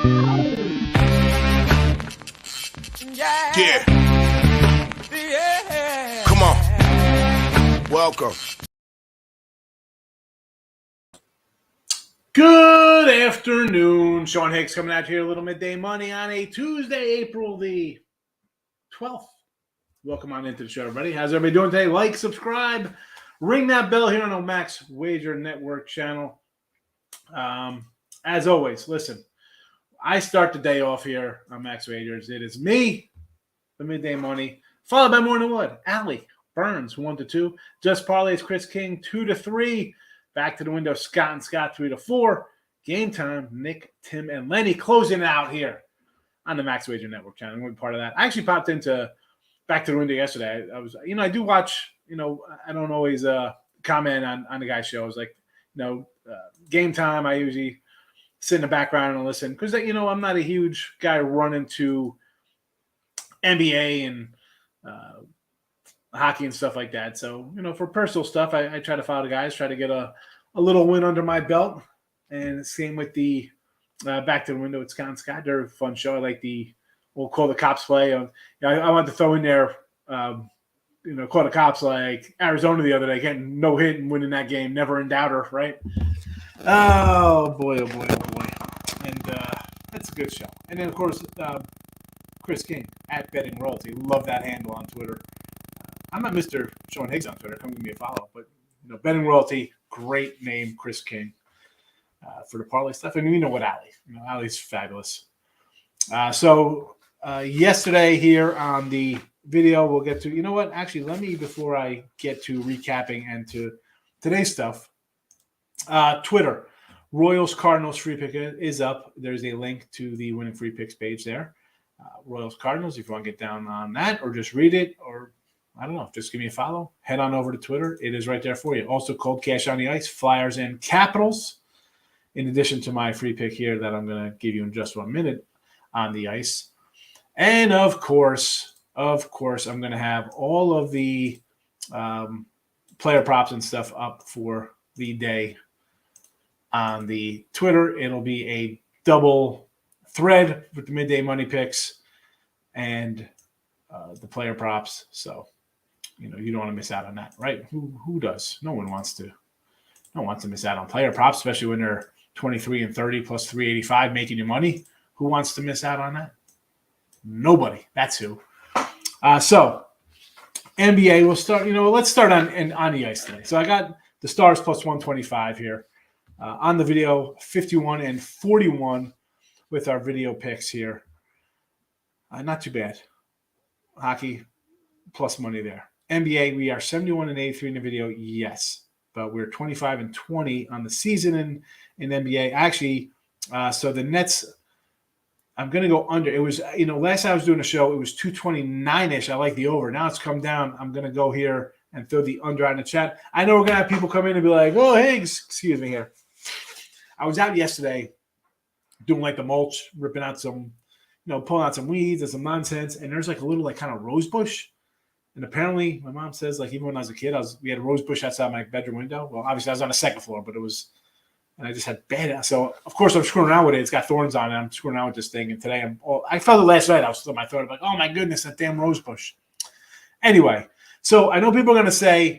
Yeah. Come on. Welcome. Good afternoon. Sean Higgs coming out here, a little midday money on a Tuesday, April the 12th. Welcome on into the show, everybody. How's everybody doing today? Like, subscribe, ring that bell here on the Max Wager Network channel. As always, listen, I start the day off here on Max Wagers. It is me, the midday money, followed by Morning Wood, Allie Burns, 1-2. Just Parlays, Chris King, 2-3. Back to the window, Scott and Scott, 3-4. Game time, Nick, Tim, and Lenny closing it out here on the Max Wager Network channel. I'm going to be part of that. I actually popped into Back to the Window yesterday. I do watch, I don't always comment on the guy's shows. Like, game time, I usually sit in the background and listen because, I'm not a huge guy running to NBA and hockey and stuff like that. So, for personal stuff, I try to follow the guys, try to get a little win under my belt. And same with the Back to the Window with Scott and Scott. They're a fun show. I like we'll call the cops play. I wanted to throw in there, call the cops like Arizona the other day, getting no hit and winning that game. Never in doubter, right? Oh, boy, oh, boy, oh, boy. And that's a good show. And then, of course, Chris King at Betting Royalty. Love that handle on Twitter. I'm not Mr. Sean Higgs on Twitter. Come give me a follow. But, Betting Royalty, great name, Chris King, for the parlay stuff. And you know what, Allie? Allie's fabulous. So yesterday here on the video, we'll get to, actually, let me, before I get to recapping and to today's stuff, Twitter, Royals Cardinals free pick is up. There's a link to the winning free picks page there. Royals Cardinals, if you want to get down on that or just read it or, I don't know, just give me a follow. Head on over to Twitter. It is right there for you. Also, Cold Cash on the Ice, Flyers and Capitals, in addition to my free pick here that I'm going to give you in just 1 minute on the ice. And, of course, I'm going to have all of the player props and stuff up for the day on the Twitter. It'll be a double thread with the midday money picks and the player props. So, you don't want to miss out on that, right? Who does? No one wants to miss out on player props, especially when they're 23 and 30 plus 385 making you money. Who wants to miss out on that? Nobody. That's who. So NBA, we'll start. Let's start on the ice today. So I got the Stars plus 125 here on the video, 51 and 41 with our video picks here. Not too bad. Hockey plus money there. NBA, we are 71 and 83 in the video. Yes, but we're 25 and 20 on the season in NBA. Actually, so the Nets. I'm going to go under. It was, last time I was doing a show, it was 229-ish. I like the over. Now it's come down. I'm going to go here and throw the under on the chat. I know we're going to have people come in and be like, oh, Higgs, excuse me here. I was out yesterday doing like the mulch, ripping out some, pulling out some weeds and some nonsense. And there's like a little kind of rose bush. And apparently my mom says even when I was a kid, we had a rose bush outside my bedroom window. Well, obviously I was on the second floor, but it was, and I just had bad. So, of course, I'm screwing around with it. It's got thorns on it. I'm screwing around with this thing. And today I felt it last night. I was still in my throat. I'm like, oh, my goodness, that damn rose bush. Anyway, so I know people are going to say,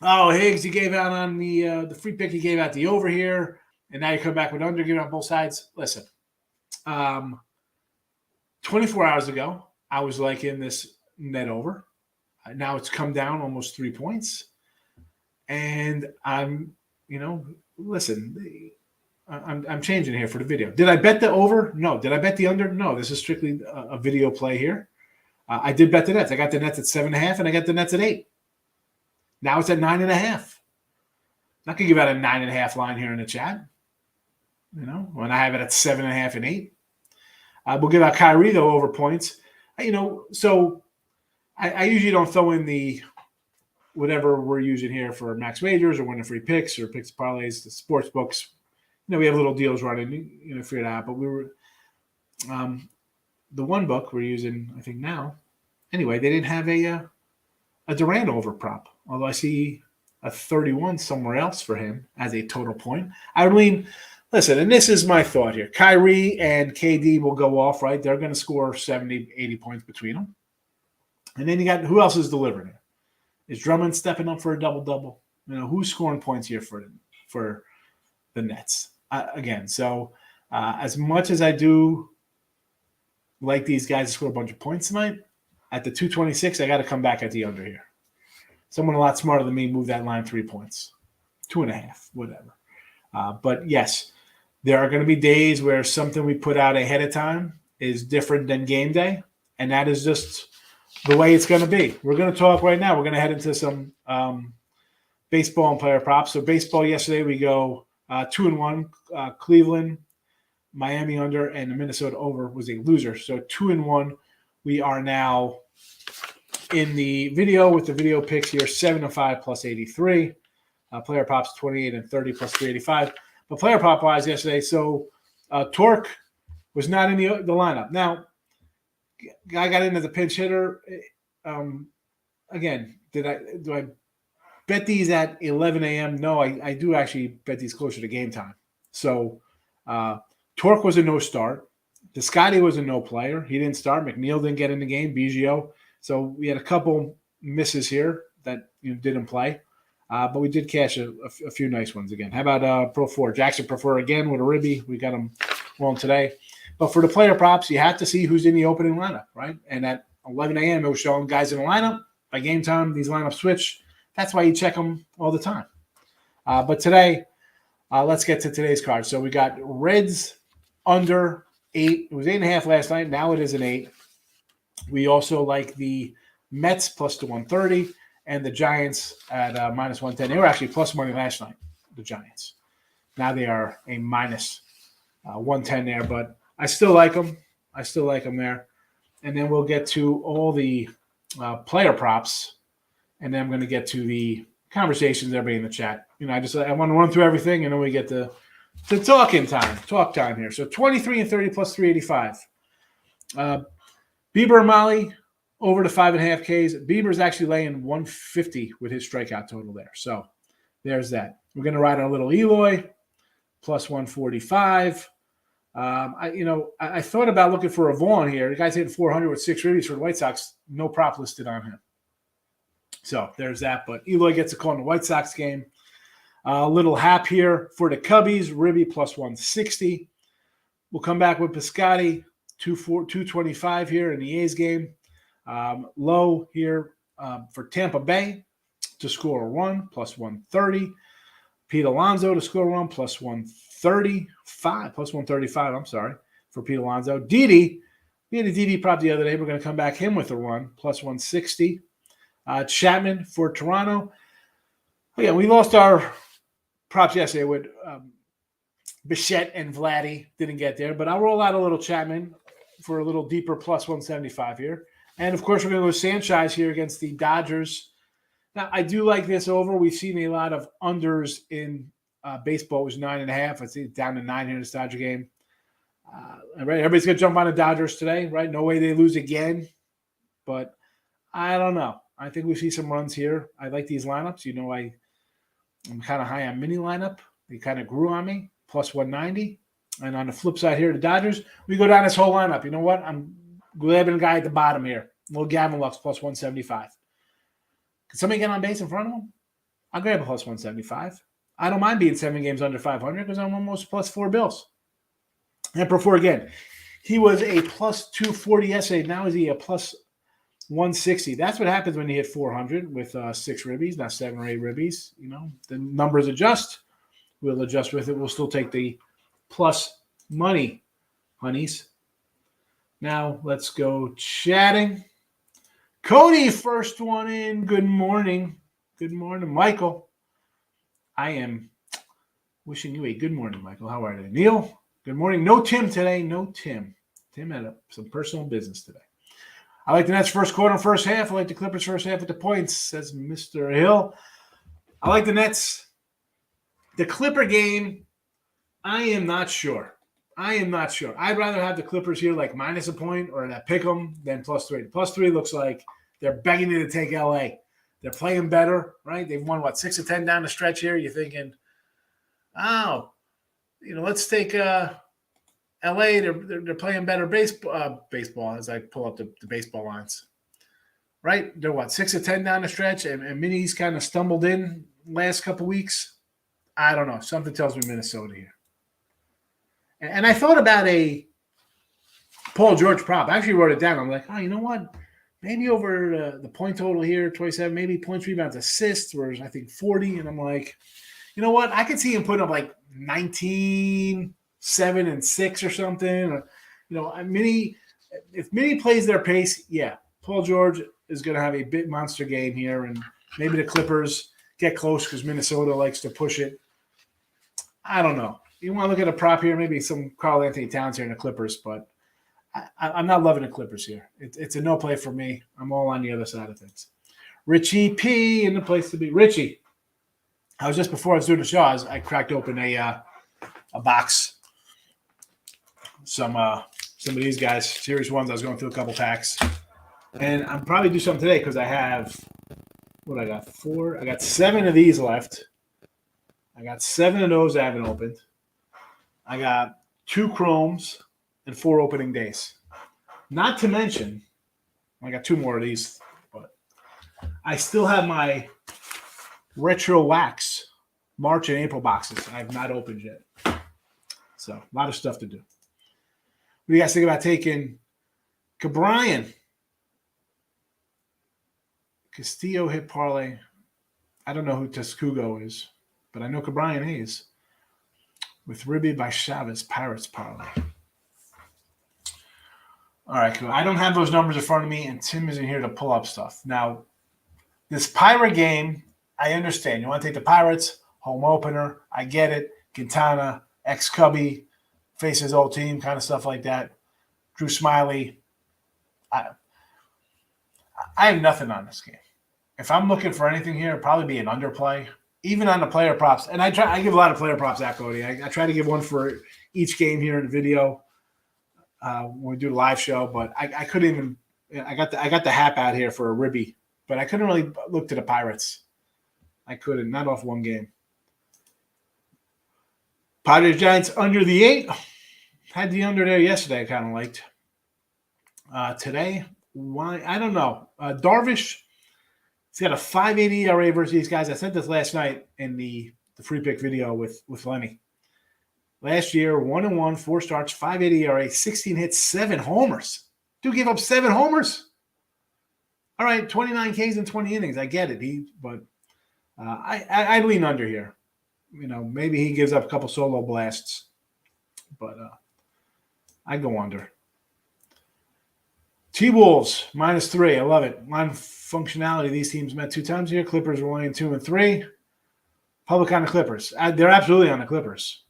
oh, Higgs, you gave out on the free pick. You gave out the over here. And now you come back with under, giving out both sides. Listen, 24 hours ago, I was in this net over. Now it's come down almost 3 points. And I'm, listen, I'm changing here for the video. Did I bet the over? No. Did I bet the under? No. This is strictly a video play here. I did bet the Nets. I got the Nets at 7.5, and I got the Nets at 8. Now it's at 9.5. I'm not going to give out a 9.5 line here in the chat. When I have it at 7.5 and 8. We'll give out Kyrie, though, over points. So I usually don't throw in the whatever we're using here for max wagers or winning free picks or picks parlays, the sports books. We have little deals running, figure it out. But we were the one book we're using, I think now. Anyway, they didn't have a Durant over prop, although I see a 31 somewhere else for him as a total point. I mean, Listen, and this is my thought here. Kyrie and KD will go off, right? They're going to score 70, 80 points between them. And then you got who else is delivering it? Is Drummond stepping up for a double-double? Who's scoring points here for the Nets? Again, so as much as I do like these guys to score a bunch of points tonight, at the 226, I got to come back at the under here. Someone a lot smarter than me moved that line 3 points, 2.5, whatever. But yes, there are going to be days where something we put out ahead of time is different than game day, and that is just the way it's going to be. We're going to talk right now. We're going to head into some baseball and player props. So baseball yesterday, we go 2-1. Cleveland, Miami under, and the Minnesota over was a loser. So 2-1. We are now in the video with the video picks here, 7-5 plus 83. Player props 28 and 30 plus 385. But player prop wise yesterday, so Torque was not in the lineup. Now, I got into the pinch hitter. Again, do I bet these at 11 a.m.? No, I do actually bet these closer to game time. So Torque was a no start. Scotty was a no player. He didn't start. McNeil didn't get in the game. Biggio. So we had a couple misses here that didn't play. But we did cash a few nice ones again. How about Pro 4? Jackson Prefer again with a ribby. We got him wrong today. But for the player props, you have to see who's in the opening lineup, right? And at 11 a.m., it was showing guys in the lineup. By game time, these lineups switch. That's why you check them all the time. But today, let's get to today's card. So we got Reds under 8. It was 8.5 last night. Now it is an 8. We also like the Mets plus to 130 and the Giants at minus 110. They were actually plus money last night, the Giants. Now they are a minus 110 there, but I still like them. I still like them there. And then we'll get to all the player props, and then I'm going to get to the conversations everybody in the chat. I want to run through everything, and then we get to talk time here. So 23 and 30 plus 385. Bieber and Molly over to 5.5 Ks. Bieber's actually laying 150 with his strikeout total there. So there's that. We're going to ride our little Eloy plus 145. I thought about looking for a Vaughn here. The guy's hitting 400 with 6 ribbies for the White Sox. No prop listed on him. So there's that. But Eloy gets a call in the White Sox game. A little hap here for the Cubbies. Ribby plus 160. We'll come back with Piscotti, 225 here in the A's game. Low here for Tampa Bay to score a run, plus 130. Pete Alonso to score a run, plus 135, I'm sorry, for Pete Alonso. Didi, we had a Didi prop the other day. We're going to come back him with a run, plus 160. Chapman for Toronto. Again, we lost our props yesterday with Bichette and Vladdy. Didn't get there, but I'll roll out a little Chapman for a little deeper, plus 175 here. And, of course, we're going to go Sanchez here against the Dodgers. Now, I do like this over. We've seen a lot of unders in baseball. It was 9.5. I see it down to 9 here in this Dodger game. Right, everybody's going to jump on the Dodgers today, right? No way they lose again. But I don't know. I think we see some runs here. I like these lineups. I'm kind of high on mini lineup. They kind of grew on me, plus 190. And on the flip side here, the Dodgers, we go down this whole lineup. You know what? I'm grabbing a guy at the bottom here. Little Gavin Lux, plus 175. Can somebody get on base in front of him? I'll grab a plus 175. I don't mind being 7 games under 500 because I'm almost plus 4 bills. And before again, he was a plus 240 yesterday. Now is he a plus 160? That's what happens when you hit 400 with 6 ribbies, not 7 or 8 ribbies. The numbers adjust. We'll adjust with it. We'll still take the plus money, honeys. Now let's go chatting. Cody, first one in. Good morning. Good morning, Michael. I am wishing you a good morning, Michael. How are you? Neil, good morning. No Tim today. No Tim. Tim had some personal business today. I like the Nets first quarter and first half. I like the Clippers first half with the points, says Mr. Hill. I like the Nets. The Clipper game, I am not sure. I'd rather have the Clippers here like minus a point or that pick 'em than plus 3. Plus 3 looks like they're begging you to take LA. They're playing better, right? They've won, 6 of 10 down the stretch here. You're thinking, oh, let's take LA. They're playing better baseball as I pull up the baseball lines. Right? They're what, 6-10 down the stretch, and Minnie's kind of stumbled in last couple weeks. I don't know. Something tells me Minnesota here. And I thought about a Paul George prop. I actually wrote it down. I'm like, oh, you know what? Maybe over the point total here, 27, maybe points, rebounds, assists, whereas I think 40. And I'm like, you know what? I could see him putting up like 19, 7, and 6 or something. Or, if Minnie plays their pace, yeah, Paul George is going to have a big monster game here. And maybe the Clippers get close because Minnesota likes to push it. I don't know. You want to look at a prop here, maybe some Karl Anthony Towns here in the Clippers, but I'm not loving the Clippers here. It's a no play for me. I'm all on the other side of things. Richie P in the place to be. Richie, I was just before I was doing the show, I cracked open a box. Some of these guys, Series 1s, I was going through a couple packs. And I'm probably do something today because I have, I got 4. I got 7 of these left. I got 7 of those I haven't opened. I got 2 Chromes and 4 opening days. Not to mention, I got 2 more of these, but I still have my Retro Wax March and April boxes I have not opened yet. So, a lot of stuff to do. What do you guys think about taking Cabrian? Castillo hit parlay. I don't know who Tescugo is, but I know Cabrian Hayes. With Ribby by Chavez, Pirates parlay. All right, cool. I don't have those numbers in front of me, and Tim isn't here to pull up stuff. Now, this Pirate game, I understand. You want to take the Pirates, home opener. I get it. Quintana, ex-Cubby, face his old team, kind of stuff like that. Drew Smiley. I have nothing on this game. If I'm looking for anything here, it'd probably be an underplay, even on the player props. And I give a lot of player props out, Cody. I try to give one for each game here in the video when we do the live show, but I couldn't even. I got the hap out here for a Ribby, but I couldn't really look to the Pirates. I couldn't, not off one game. Padres Giants under the 8. Had the under there yesterday. I kind of liked. Today, why? I don't know. Darvish. He's got a 5.80 ERA versus these guys. I sent this last night in the free pick video with Lenny. Last year, 1-1, 4 starts, 5.80 ERA, 16 hits, 7 homers. Dude gave up 7 homers. All right, 29 Ks in 20 innings. I get it. But I lean under here. Maybe he gives up a couple solo blasts. But I go under. T-Wolves, -3. I love it. Line functionality. These teams met 2 times here. Clippers were only in 2 and 3. Public on the Clippers. They're absolutely on the Clippers.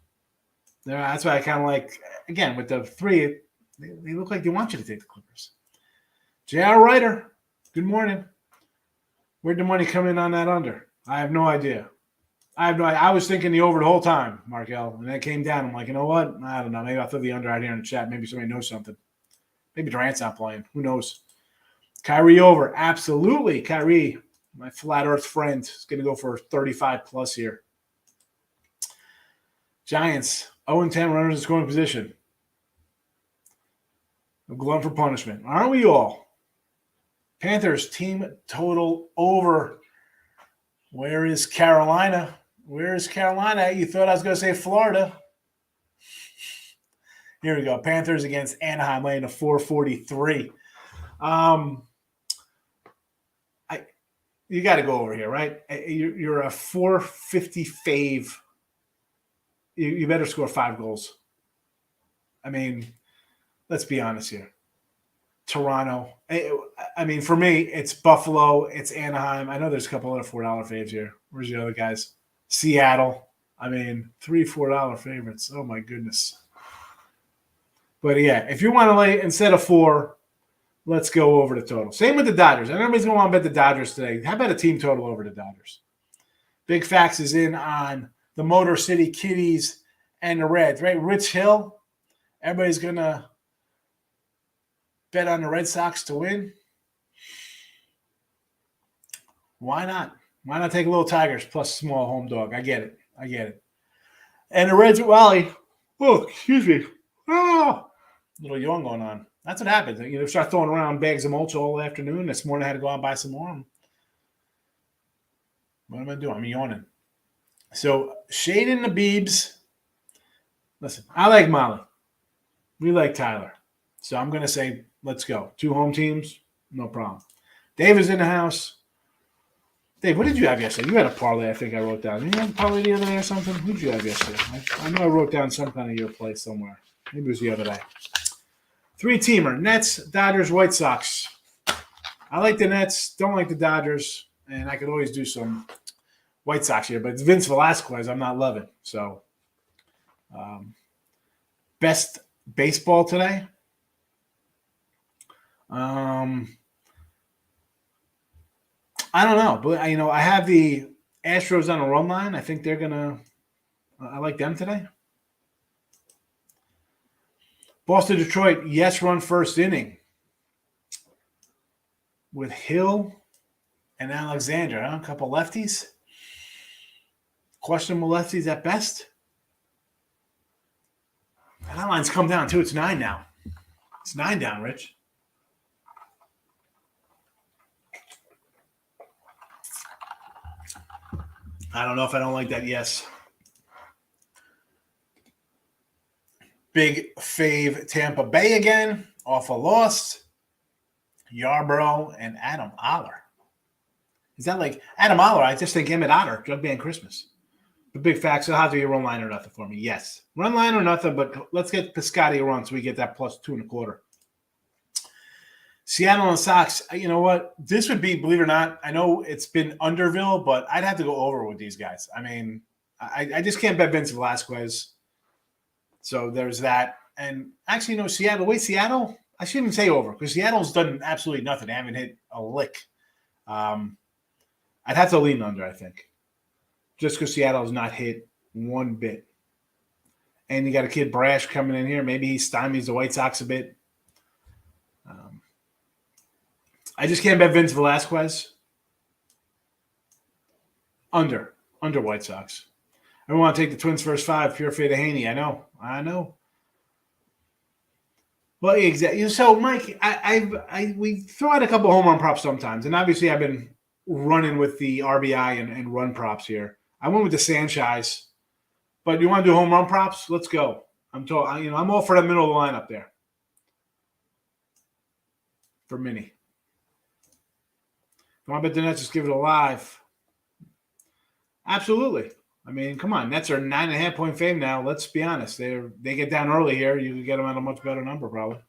That's why I kind of like, again, with the 3, they look like they want you to take the Clippers. J.R. Ryder, good morning. Where'd the money come in on that under? I have no idea. I was thinking the over the whole time, Markel, and that came down. I'm like, you know what? I don't know. Maybe I'll throw the under out here in the chat. Maybe somebody knows something. Maybe Durant's not playing. Who knows? Kyrie over. Absolutely. Kyrie, my flat earth friend, is going to go for 35 plus here. Giants, 0-10 runners in scoring position. A glove for punishment. Aren't we all? Panthers, team total over. Where is Carolina? Where is Carolina? You thought I was going to say Florida. Here we go. Panthers against Anaheim laying a 443. You got to go over here, right? You're a 450 fave. You better score 5 goals. I mean, let's be honest here. Toronto. I mean, for me, it's Buffalo. It's Anaheim. I know there's a couple other $4 faves here. Where's the other guys? Seattle. I mean, 3 $4 favorites. Oh, my goodness. But, yeah, if you want to lay instead of 4, let's go over the total. Same with the Dodgers. I know everybody's going to want to bet the Dodgers today. How about a team total over the Dodgers? Big Facts is in on the Motor City Kitties and the Reds, right? Rich Hill. Everybody's going to bet on the Red Sox to win. Why not? Why not take a little Tigers plus small home dog? I get it. And the Reds with Wally. Oh, excuse me. Oh, little yawn going on. That's what happens. You know, start throwing around bags of mulch all afternoon. This morning I had to go out and buy some more. What am I doing? I'm yawning. So, Shade and the Beebs. Listen, I like Molly. We like Tyler. So I'm going to say, let's go. 2 home teams, no problem. Dave is in the house. Dave, what did you have yesterday? You had a parlay, I think I wrote down. Did you have a parlay the other day or something? Who did you have yesterday? I know I wrote down some kind of your play somewhere. Maybe it was the other day. 3-teamer, Nets, Dodgers, White Sox. I like the Nets, don't like the Dodgers, and I could always do some White Sox here, but it's Vince Velasquez I'm not loving. So, best baseball today? I don't know, but I have the Astros on a run line. I think they're gonna. I like them today. Boston, Detroit. Yes, run first inning with Hill and Alexander. Huh? A couple lefties. Questionable lefties at best. That line's come down too. It's 9 now. It's 9 down, Rich. I don't know if I don't like that. Yes. Big fave Tampa Bay again. Off a loss. Yarborough and Adam Oller. Is that like Adam Oller? I just think Emmett Otter, Drug Band Christmas. The big facts. It'll have to be a run line or nothing for me. Yes. Run line or nothing, but let's get Piscotty a run so we get that plus 2.25. Seattle and Sox, you know what? This would be, believe it or not, I know it's been Underville, but I'd have to go over with these guys. I mean, I just can't bet Vince Velasquez. So there's that. And actually, Seattle, I shouldn't even say over because Seattle's done absolutely nothing. They haven't hit a lick. I'd have to lean under, I think, just because Seattle's not hit one bit. And you got a kid Brash coming in here. Maybe he stymies the White Sox a bit. I just can't bet Vince Velasquez. Under White Sox. I don't want to take the Twins first 5. Pure fade of Haney. I know. Well, exactly. So, Mike, we throw out a couple home run props sometimes, and obviously I've been running with the RBI and run props here. I went with the Sanchez, but you want to do home run props? Let's go. I'm all for the middle of the lineup there for Minnie. If you want to bet the Nets, just give it a live. Absolutely. I mean, come on. Nets are 9.5-point fave now. Let's be honest. They get down early here. You can get them at a much better number, probably.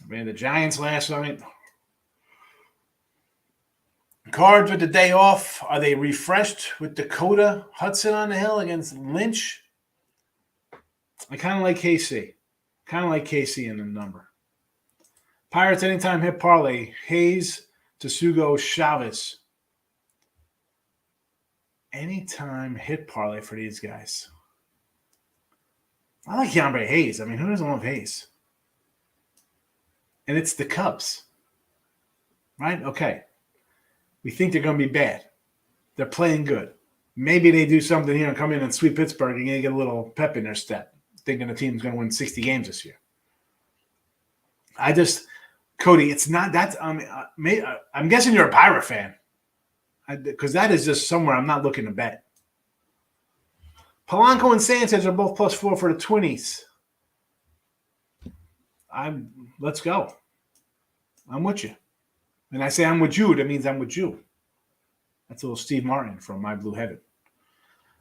I mean, the Giants last night. Cards with the day off. Are they refreshed with Dakota Hudson on the hill against Lynch? I kind of like KC. In the number. Pirates anytime hit parlay. Hayes, Tsugo, Chavez. Anytime hit parlay for these guys. I like Yambre Hayes. I mean, who doesn't love Hayes? And it's the Cubs. Right? Okay. We think they're going to be bad. They're playing good. Maybe they do something here and come in and sweep Pittsburgh and get a little pep in their step, thinking the team's going to win 60 games this year. Cody, it's not that. I'm guessing you're a Pirate fan. Because that is just somewhere I'm not looking to bet. Polanco and Sanchez are both +4 for the 20s. Let's go. I'm with you. And I say I'm with you, that means I'm with you. That's a little Steve Martin from My Blue Heaven.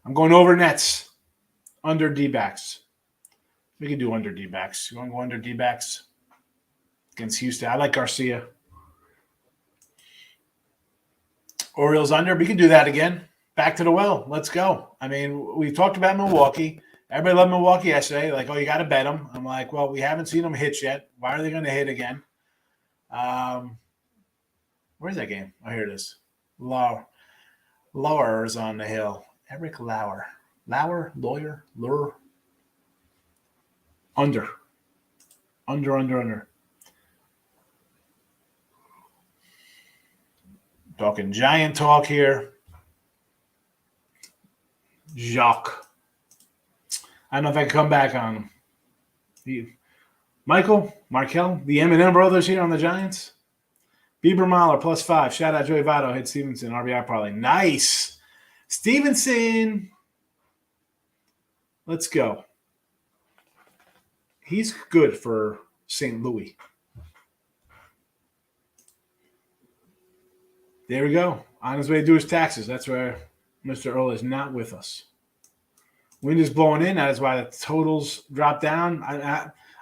I'm going over Nets. Under D-backs. We can do under D-backs. You want to go under D-backs? Against Houston. I like Garcia. Orioles under. We can do that again. Back to the well. Let's go. I mean, we talked about Milwaukee. Everybody loved Milwaukee yesterday. Like, oh, you got to bet them. I'm like, well, we haven't seen them hit yet. Why are they going to hit again? Where's that game? Oh, here it is. Lauer's on the hill. Eric Lauer. Lawyer. Under. Talking Giant talk here. Jacques. I don't know if I can come back on him. Markel, the M&M brothers here on the Giants. Bieber Mahler +5. Shout out Joey Votto. Hit Stevenson. RBI parlay. Nice. Stevenson. Let's go. He's good for St. Louis. There we go. On his way to do his taxes. That's where Mr. Earl is not with us. Wind is blowing in. That is why the totals dropped down.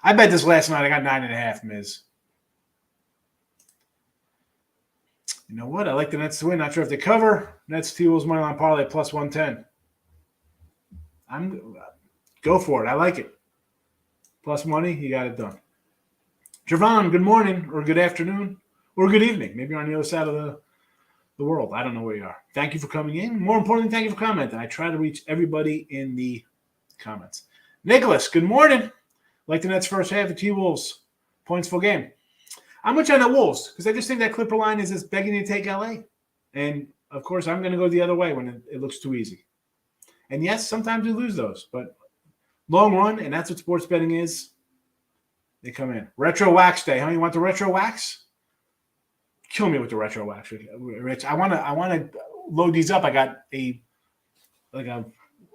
I bet this last night I got 9.5, Miz. You know what? I like the Nets to win. Not sure if they cover. Nets T-Wolves money line parlay +110. Go for it. I like it. Plus money, you got it done. Javon, good morning or good afternoon or good evening. Maybe you're on the other side of the world. I don't know where you are. Thank you for coming in. More importantly, thank you for commenting. I try to reach everybody in the comments. Nicholas, good morning. Like the Nets first half, the T-Wolves. Points full game. I'm with you on the Wolves because I just think that Clipper line is just begging you to take LA. And, of course, I'm going to go the other way when it looks too easy. And, yes, sometimes you lose those. But long run, and that's what sports betting is, they come in. Retro Wax Day. Huh? You want the Retro Wax? Kill me with the Retro Wax, Rich. I want to load these up. I got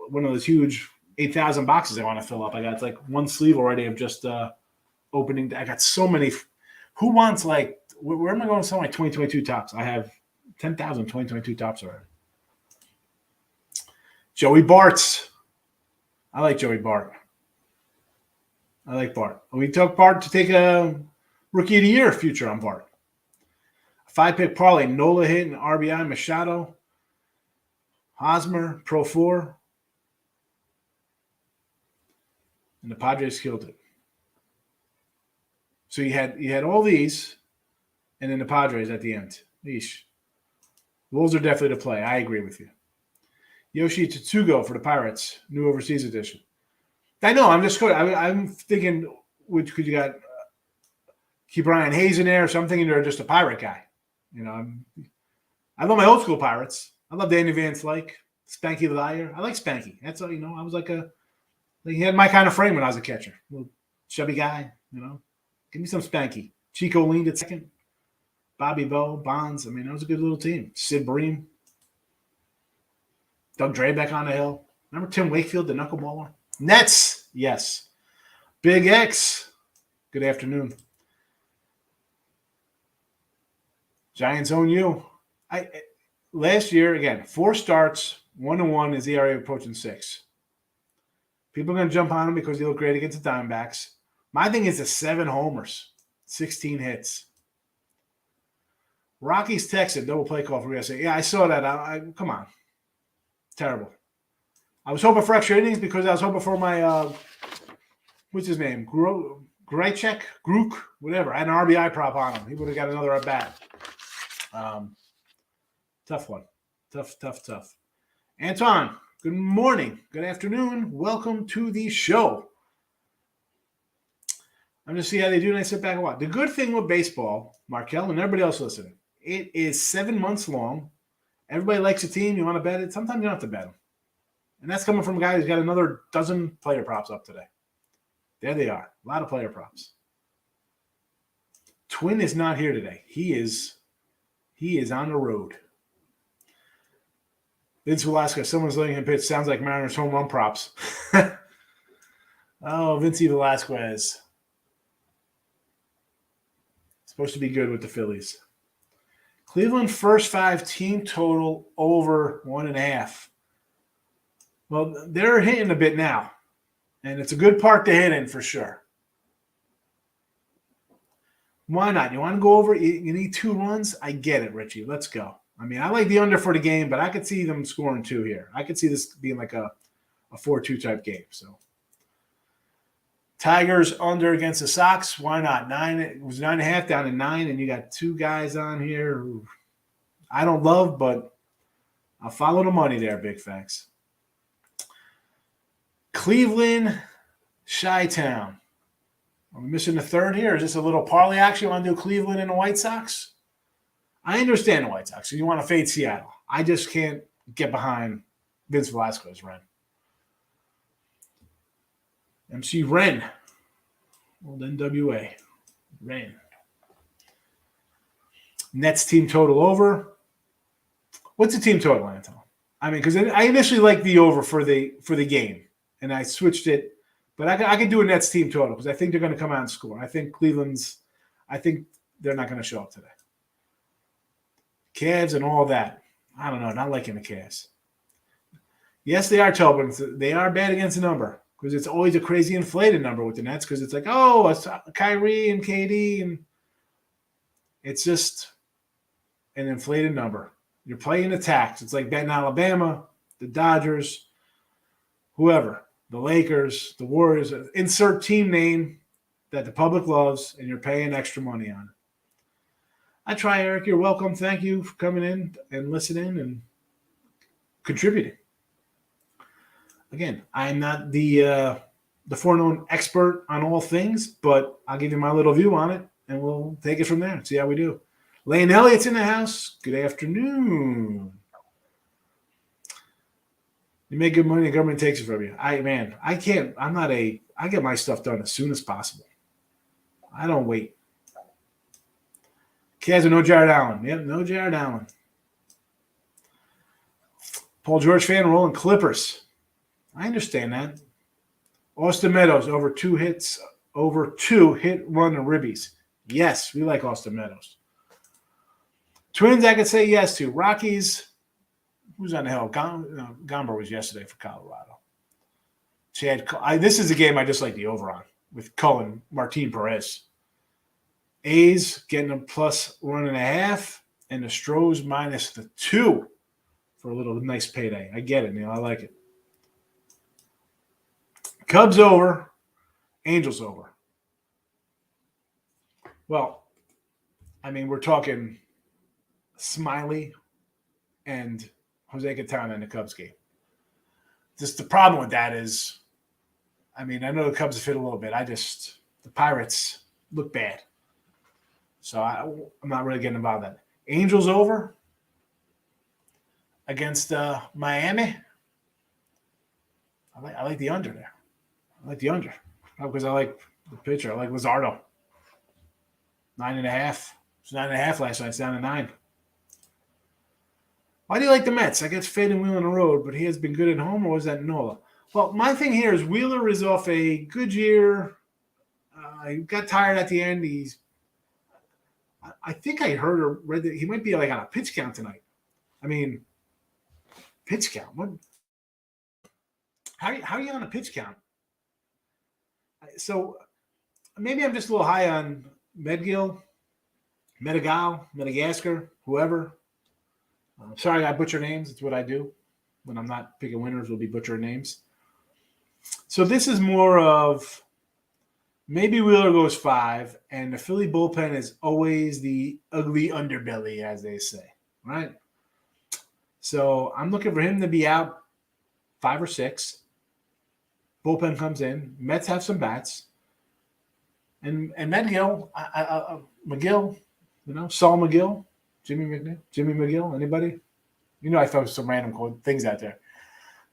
one of those huge 8,000 boxes I want to fill up. I got like one sleeve already of just opening. I got so many. Who wants where am I going to sell my 2022 tops? I have 10,000 2022 tops already. Joey Bart's. I like Joey Bart. I like Bart. We took Bart to take a Rookie of the Year future on Bart. 5-pick parlay, Nola hit and RBI, Machado, Hosmer, Pro 4. And the Padres killed it. So you had all these, and then the Padres at the end. Yeesh. Wolves are definitely to play. I agree with you. Yoshi Tsutsugo for the Pirates, new overseas edition. I know. I'm just I'm thinking, could you got keep Brian Hayes in there? So I'm thinking they're just a Pirate guy. You know, I love my old school Pirates. I love Danny Van Slyke, Spanky the Liar. I like Spanky. That's all. You know, I was he had my kind of frame when I was a catcher. Little chubby guy. You know, give me some Spanky. Chico leaned at second. Bobby Bowe, Bonds. I mean, that was a good little team. Sid Bream. Doug Drabeck on the hill. Remember Tim Wakefield, the knuckleballer? Nets, yes. Big X, good afternoon. Giants own you. Last year, again, 4 starts, 1-1 is ERA approaching 6. People are going to jump on him because he looked great against the Diamondbacks. My thing is the 7 homers, 16 hits. Rockies texted, double play call for USA. Yeah, I saw that. Come on. Terrible. I was hoping for extra innings because I was hoping for my, what's his name? Graycheck? Grook? Whatever. I had an RBI prop on him. He would have got another at bat. Tough one. Tough. Antoine, good morning. Good afternoon. Welcome to the show. I'm going to see how they do and I sit back and watch. The good thing with baseball, Markel and everybody else listening, it is 7 months long. Everybody likes a team. You want to bet it. Sometimes you don't have to bet them. And that's coming from a guy who's got another dozen player props up today. There they are. A lot of player props. Twin is not here today. He is on the road. Vince Velasquez, someone's letting him pitch. Sounds like Mariners home run props. Oh, Vince Velasquez. Supposed to be good with the Phillies. Cleveland first 5 team total over 1.5. Well, they're hitting a bit now, and it's a good park to hit in for sure. Why not? You want to go over? You need 2 runs? I get it, Richie. Let's go. I mean, I like the under for the game, but I could see them scoring 2 here. I could see this being like a 4-2 type game. So, Tigers under against the Sox. Why not? 9. It was 9.5 down to 9, and you got 2 guys on here who I don't love, but I'll follow the money there. Big facts. Cleveland, Chi-Town. Are we missing the third here? Is this a little parlay action? You want to do Cleveland and the White Sox? I understand the White Sox. So you want to fade Seattle. I just can't get behind Vince Velasquez, Ren. MC Ren. Old NWA. Ren. Nets team total over. What's the team total, Anton? I mean, because I initially liked the over for the game, and I switched it. But I could do a Nets team total because I think they're going to come out and score. I think they're not going to show up today. Cavs and all that. I don't know. Not liking the Cavs. Yes, they are terrible. They are bad against the number because it's always a crazy inflated number with the Nets because it's like, oh, it's Kyrie and KD, and it's just an inflated number. You're playing attacks. It's like betting Alabama, the Dodgers, whoever, the Lakers, the Warriors. Insert team name that the public loves, and you're paying extra money on it. I try, Eric. You're welcome. Thank you for coming in and listening and contributing. Again, I'm not the foreknown expert on all things, but I'll give you my little view on it, and we'll take it from there and see how we do. Lane Elliott's in the house. Good afternoon. You make good money, the government takes it from you. I get my stuff done as soon as possible. I don't wait. Cavs are no Jared Allen. Yep, no Jared Allen. Paul George fan rolling Clippers. I understand that. Austin Meadows over 2 hit run and ribbies. Yes, we like Austin Meadows. Twins, I could say yes to. Rockies, who's on the hill? Gomber was yesterday for Colorado. This is a game I just like the over on with Cullen, Martin Perez. A's getting a plus 1.5, and the Stros minus the 2 for a little nice payday. I get it, Neil. I like it. Cubs over, Angels over. Well, I mean, we're talking Smiley and Jose Quintana in the Cubs game. Just the problem with that is, I mean, I know the Cubs have fit a little bit. The Pirates look bad. So I'm not really getting involved in that. Angels over against Miami. I like the under there. I like the under because I like the pitcher. I like Luzardo. 9.5. It was 9.5 last night. It's down to 9. Why do you like the Mets? I guess fading Wheeler on the road, but he has been good at home, or was that Nola? Well, my thing here is Wheeler is off a good year. He got tired at the end. I think I heard or read that he might be like on a pitch count tonight. I mean, pitch count? What? How are you on a pitch count? So maybe I'm just a little high on Madagascar, whoever. Sorry, I butcher names. It's what I do. When I'm not picking winners, we'll be butchering names. So this is more of maybe Wheeler goes 5, and the Philly bullpen is always the ugly underbelly, as they say, right? So I'm looking for him to be out 5 or 6. Bullpen comes in. Mets have some bats. And McGill, Saul McGill, Jimmy McGill, anybody? I throw some random things out there.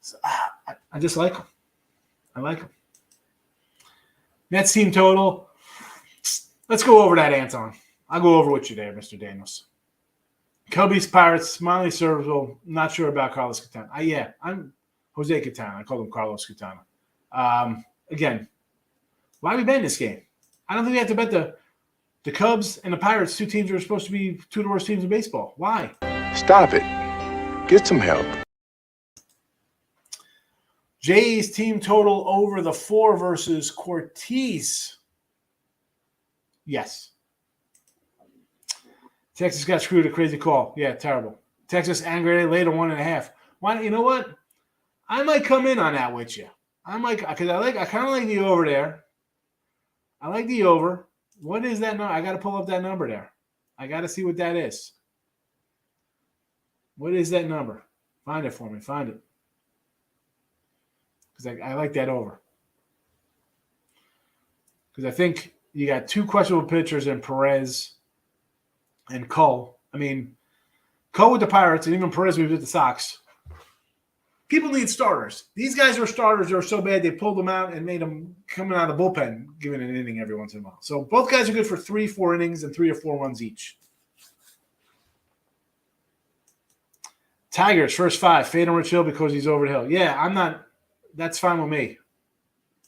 So, I just like him. I like him. Mets team total. Let's go over that, Anton. I'll go over with you there, Mr. Daniels. Cubbies, Pirates, Smiley, serviceable. Not sure about Carlos Quintana. I'm Jose Quintana. I call him Carlos Quintana. Again, why are we betting this game? I don't think we have to bet the Cubs and the Pirates, 2 teams that are supposed to be 2 of the worst teams in baseball. Why? Stop it. Get some help. Jays team total over the 4 versus Cortez. Yes. Texas got screwed. A crazy call. Yeah, terrible. Texas angry later 1.5. Why? You know what? I might come in on that with you. I kind of like the over there. I like the over. What is that number? I got to pull up that number there. I got to see what that is. What is that number? Find it for me. Find it. Because I like that over. Because I think you got 2 questionable pitchers in Perez and Cole. I mean, Cole with the Pirates and even Perez with the Sox. people need starters. These guys are starters. They're so bad they pulled them out and made them coming out of the bullpen, giving an inning every once in a while. So both guys are good for 3-4 innings and 3 or 4 runs each. Tigers, first 5. Fade on Rich Hill because he's over the hill. Yeah, I'm not. That's fine with me.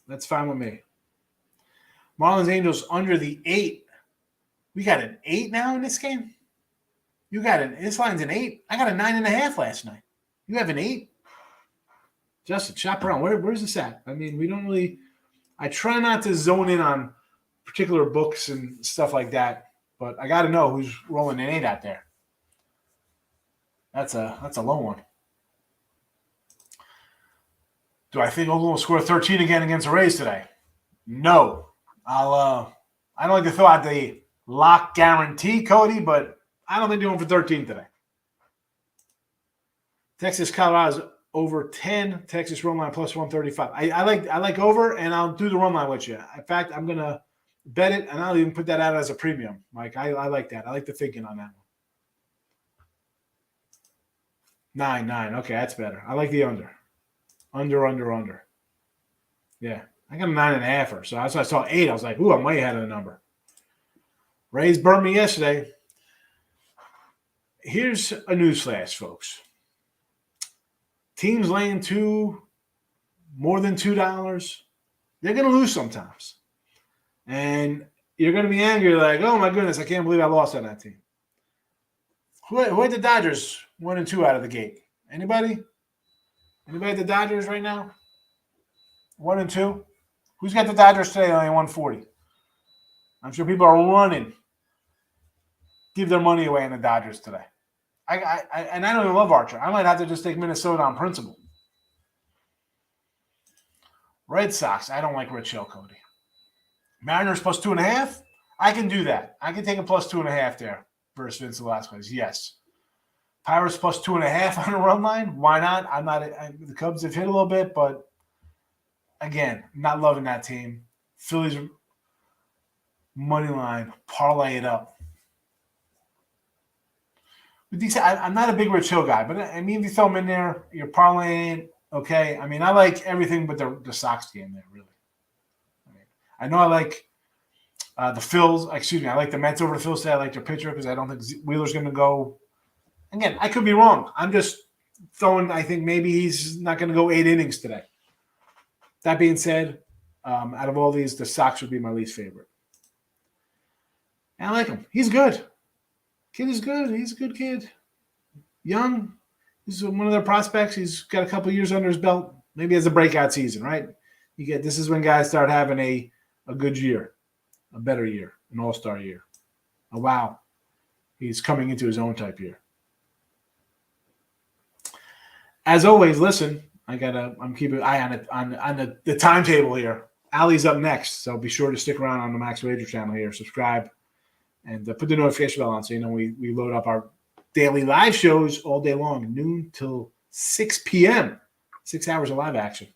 That's fine with me. Marlins Angels under the 8. We got an 8 now in this game? You got it. This line's an 8. I got a 9.5 last night. You have an 8? Justin, shop around. Where's this at? I mean, we don't really – I try not to zone in on particular books and stuff like that, but I got to know who's rolling an 8 out there. That's a low one. Do I think Oakland will score 13 again against the Rays today? No. I don't like to throw out the lock guarantee, Cody, but I don't think they're going for 13 today. Texas, Colorado's over 10. Texas run line plus 135. I like over, and I'll do the run line with you. In fact, I'm going to bet it, and I'll even put that out as a premium. Mike, I like that. I like the thinking on that one. 9. Okay, that's better. I like the under. Under. Yeah. I got a 9.5. So that's why I saw 8. I was like, ooh, I'm way ahead of the number. Rays burned me yesterday. Here's a newsflash, folks. Teams laying more than $2, they're going to lose sometimes. And you're going to be angry like, oh, my goodness, I can't believe I lost on that team. Who had the Dodgers 1-2 out of the gate? Anybody? Anybody at the Dodgers right now? 1-2? Who's got the Dodgers today only 140? I'm sure people are running. Give their money away on the Dodgers today. And I don't even love Archer. I might have to just take Minnesota on principle. Red Sox, I don't like Rich Hill, Cody. Mariners plus 2.5? I can do that. I can take a plus 2.5 there versus Vince Velasquez. Yes. Pirates plus 2.5 on a run line? Why not? The Cubs have hit a little bit, but again, not loving that team. Phillies money line, parlay it up. I'm not a big Rich Hill guy, but I mean, if you throw him in there, you're parlaying, okay. I mean, I like everything but the Sox game there, really. I know I like the Phils. I like the Mets over the Phils today. I like their pitcher because I don't think Wheeler's going to go. Again, I could be wrong. I'm just throwing. I think maybe he's not going to go 8 innings today. That being said, out of all these, the Sox would be my least favorite. And I like him. He's good. Kid is good. He's a good kid. Young. He's one of their prospects. He's got a couple years under his belt. Maybe he has a breakout season, right? This is when guys start having a good year, a better year, an all-star year. Oh, wow. He's coming into his own type year. As always, listen, I'm keeping an eye on the timetable here. Allie's up next, so be sure to stick around on the Max Wager channel here. Subscribe and put the notification bell on so you know we load up our daily live shows all day long, noon till 6 p.m. 6 hours of live action.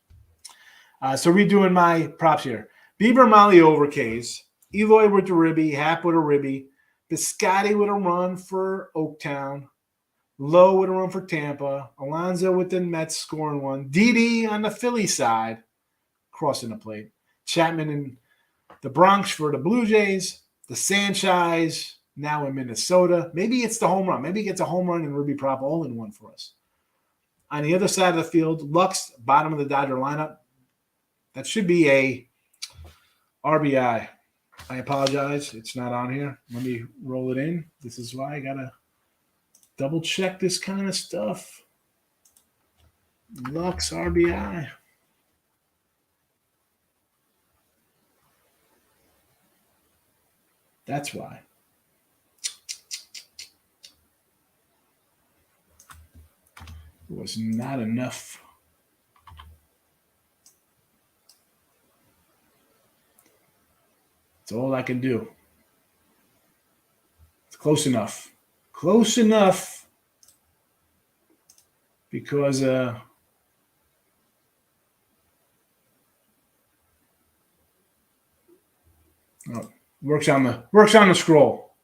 So redoing my props here. Bieber Molly over K's. Eloy with the ribby. Hap with a ribby. Biscotti with a run for Oaktown. Lowe with a run for Tampa. Alonso with the Mets scoring one. Didi on the Philly side, crossing the plate. Chapman in the Bronx for the Blue Jays. The Sanchez now in Minnesota. Maybe it's the home run. Maybe he gets a home run and Ruby Prop all in one for us. On the other side of the field, Lux, bottom of the Dodger lineup. That should be a RBI. I apologize. It's not on here. Let me roll it in. This is why I got to double check this kind of stuff. Lux RBI. That's why. It was not enough. That's all I can do. It's close enough. Close enough because works on the scroll.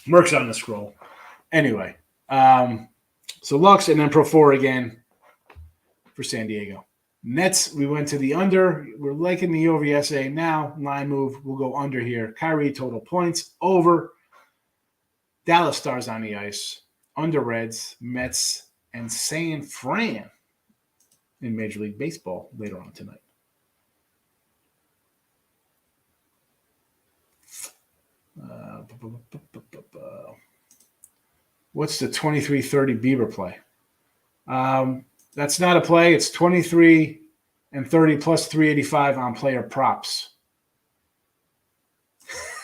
Works on the scroll. Anyway, So Lux and then Pro 4 again for San Diego. Nets, we went to the under. We're liking the over yesterday. Now, line move, we'll go under here. Kyrie, total points, over. Dallas Stars on the ice. Under Reds, Mets, and San Fran in Major League Baseball later on tonight. What's the 23-30 Bieber play? That's not a play. It's 23 and 30 plus 385 on player props.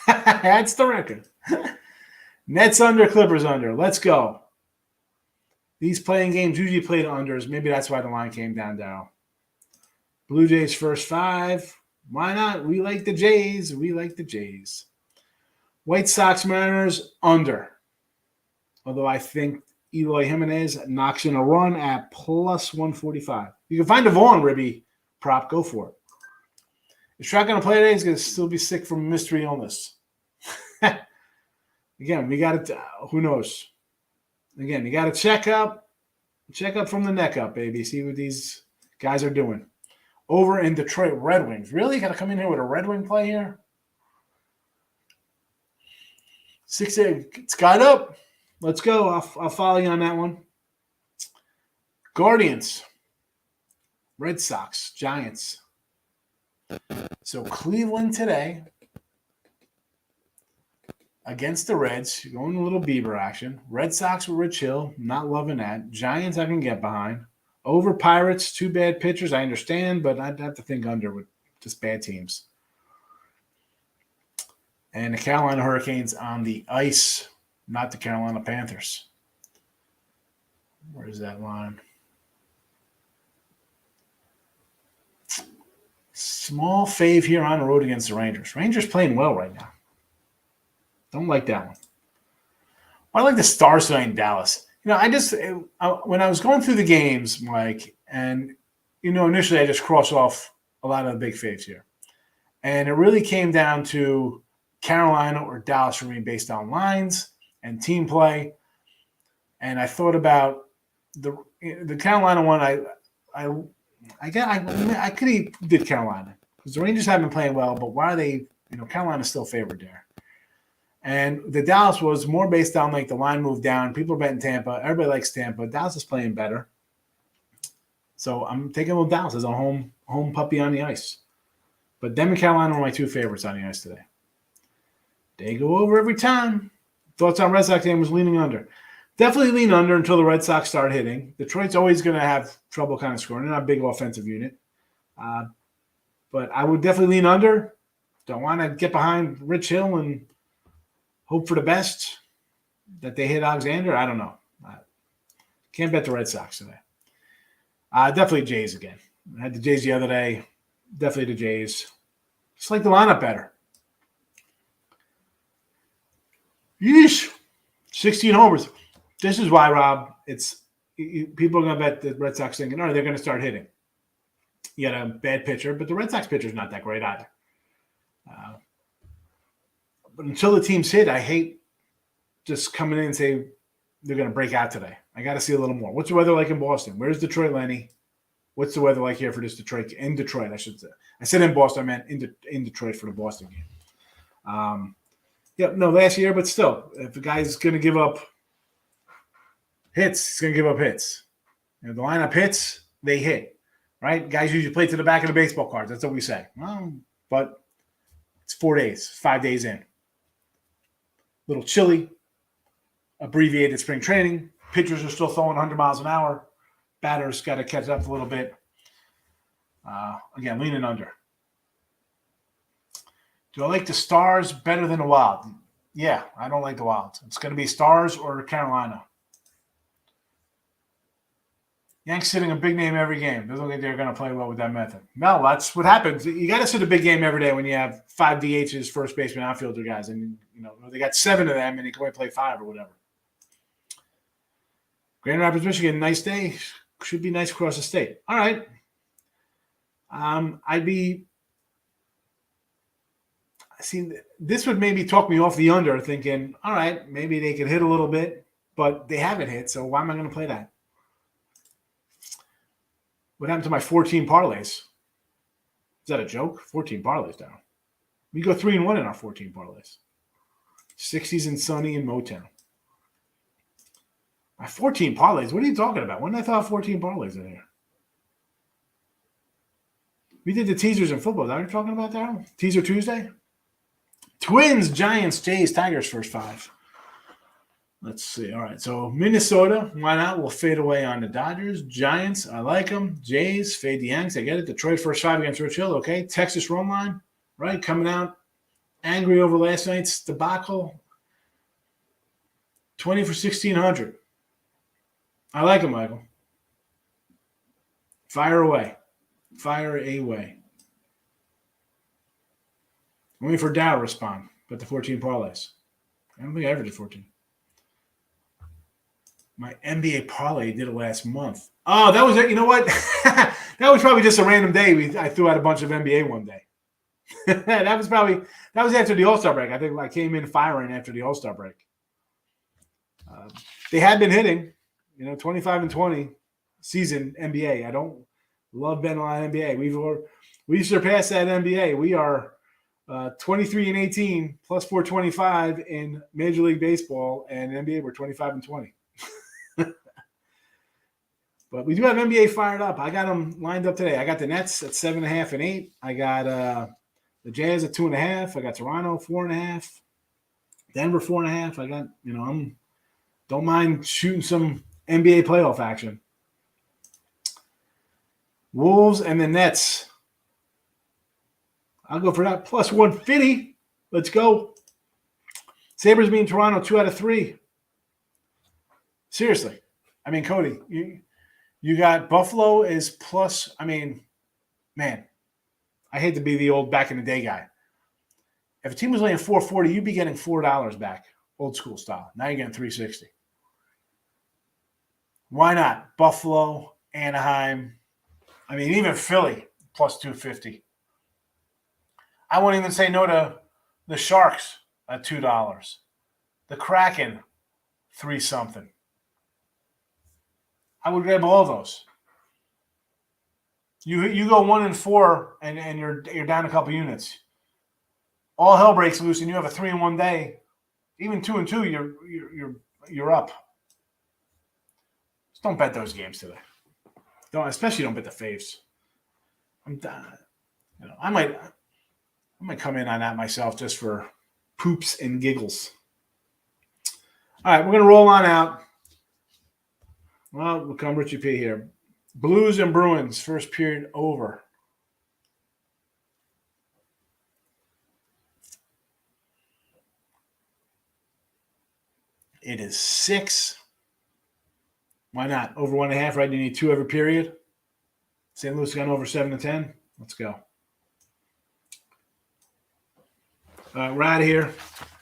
That's the record. Nets under, Clippers under. Let's go. These playing games usually played unders. Maybe that's why the line came down, Darryl. Blue Jays first 5. Why not? We like the Jays. We like the Jays. White Sox Mariners under. Although I think Eloy Jimenez knocks in a run at plus 145. You can find a Vaughn Ribby prop. Go for it. If Trout going to play today, he's going to still be sick from mystery illness. Again, we got to – who knows? Again, you got to check up from the neck up, baby. See what these guys are doing. Over in Detroit Red Wings. Really? Got to come in here with a Red Wing play here? 6-8. It's got up. Let's go. I'll follow you on that one. Guardians. Red Sox. Giants. So Cleveland today against the Reds. You're going a little Bieber action. Red Sox with Rich Hill. Not loving that. Giants I can get behind. Over Pirates. 2 bad pitchers. I understand, but I'd have to think under with just bad teams. And the Carolina Hurricanes on the ice. Not the Carolina Panthers. Where's that line? Small fave here on the road against the Rangers. Rangers playing well right now. Don't like that one. I like the Stars tonight in Dallas. When I was going through the games, Mike, and, initially I just crossed off a lot of the big faves here. And it really came down to Carolina or Dallas for me based on lines and team play. And I thought about the Carolina one. I could have did Carolina because the Rangers have been playing well, but why are they, Carolina's still favored there. And the Dallas was more based on like the line moved down. People are betting Tampa. Everybody likes Tampa. Dallas is playing better. So I'm taking a little Dallas as a home puppy on the ice. But them and Carolina are my 2 favorites on the ice today. They go over every time. Thoughts on Red Sox game was leaning under. Definitely lean under until the Red Sox start hitting. Detroit's always going to have trouble kind of scoring. They're not a big offensive unit. But I would definitely lean under. Don't want to get behind Rich Hill and hope for the best that they hit Alexander. I don't know. Can't bet the Red Sox today. Definitely Jays again. I had the Jays the other day. Definitely the Jays. Just like the lineup better. Yeesh. 16 homers. This is why, Rob, people are going to bet the Red Sox thinking, they're going to start hitting. You got a bad pitcher, but the Red Sox pitcher's not that great either. But until the teams hit, I hate just coming in and say they're going to break out today. I got to see a little more. What's the weather like in Boston? Where's Detroit, Lenny? What's the weather like here for this Detroit? In Detroit, I should say. I said in Boston, I meant in Detroit for the Boston game. Last year, but still, if the guy's going to give up hits, he's going to give up hits. The lineup hits, they hit, right? Guys usually play to the back of the baseball cards. That's what we say. Well, but it's 4 days, 5 days in. Little chilly, abbreviated spring training. Pitchers are still throwing 100 miles an hour. Batters got to catch up a little bit. Again, leaning under. Do I like the Stars better than the Wild? Yeah, I don't like the Wild. It's going to be Stars or Carolina. Yanks sitting a big name every game. Doesn't look like they're going to play well with that method. No, that's what happens. You got to sit a big game every day when you have 5 DHs, first baseman, outfielder guys, and they got 7 of them, and they can only play 5 or whatever. Grand Rapids, Michigan, nice day. Should be nice across the state. All right. This would maybe talk me off the under, thinking, all right, maybe they could hit a little bit. but they haven't hit, so why am I going to play that? What happened to my 14 parlays? Is that a joke? 14 parlays down. We go 3-1 in our 14 parlays. 60s and Sunny and Motown. My 14 parlays? What are you talking about? When did I throw 14 parlays in here? We did the teasers in football. Is that what you're talking about, Darryl? Teaser Tuesday? Twins, Giants, Jays, Tigers, first 5. Let's see. All right. So Minnesota, why not? We'll fade away on the Dodgers. Giants, I like them. Jays, fade the Yanks. I get it. Detroit, first 5 against Rich Hill. Okay. Texas run line, right? Coming out angry over last night's debacle. 20 for 1,600. I like them, Michael. Fire away. Fire away. I'm waiting for Dow to respond, but the 14 parlays. I don't think I ever did 14. My NBA parlay did it last month. Oh, that was it. You know what? That was probably just a random day. I threw out a bunch of NBA one day. that was after the All-Star break. I think I came in firing after the All-Star break. They had been hitting, 25 and 20 season NBA. I don't love betting on NBA. We've surpassed that NBA. We are 23 and 18 plus 425 in Major League Baseball, and NBA we're 25 and 20. But we do have NBA fired up. I got them lined up today. I got the Nets at 7.5 and 8. I got the Jazz at 2.5. I got Toronto 4.5. Denver 4.5. I got don't mind shooting some NBA playoff action. Wolves and the Nets. I'll go for that plus 150. Let's go. Sabres beating Toronto 2 out of 3. Seriously. I mean, Cody, you got Buffalo is plus. I mean, man, I hate to be the old back in the day guy. If a team was laying $4.40, you'd be getting $4 back, old school style. Now you're getting $3.60. Why not? Buffalo, Anaheim. I mean, even Philly plus 250. I won't even say no to the Sharks at $2. The Kraken, 3-something. I would grab all those. You go 1-4 and you're down a couple units. All hell breaks loose and you have a 3-1 day. Even 2-2, you're up. Just don't bet those games today. Especially don't bet the faves. I might come in on that myself just for poops and giggles. All right, we're gonna roll on out. Well, we'll come Richie P here. Blues and Bruins, first period over. It is 6. Why not? Over 1.5, right? You need 2 every period. St. Louis gone over 7 to 10. Let's go. We're out of here.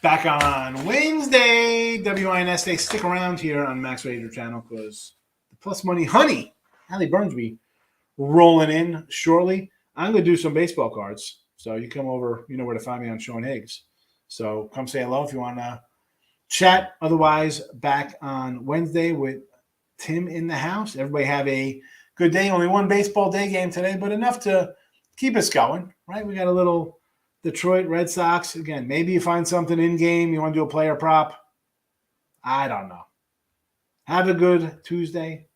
Back on Wednesday. WINS Day. Stick around here on Max Rager channel because the plus money honey, Allie Burnsby, rolling in shortly. I'm going to do some baseball cards. So you come over, you know where to find me on Sean Higgs. So come say hello if you want to chat. Otherwise, back on Wednesday with Tim in the house. Everybody have a good day. Only one baseball day game today, but enough to keep us going, right? We got a little Detroit Red Sox. Again, maybe you find something in game. You want to do a player prop. I don't know. Have a good Tuesday.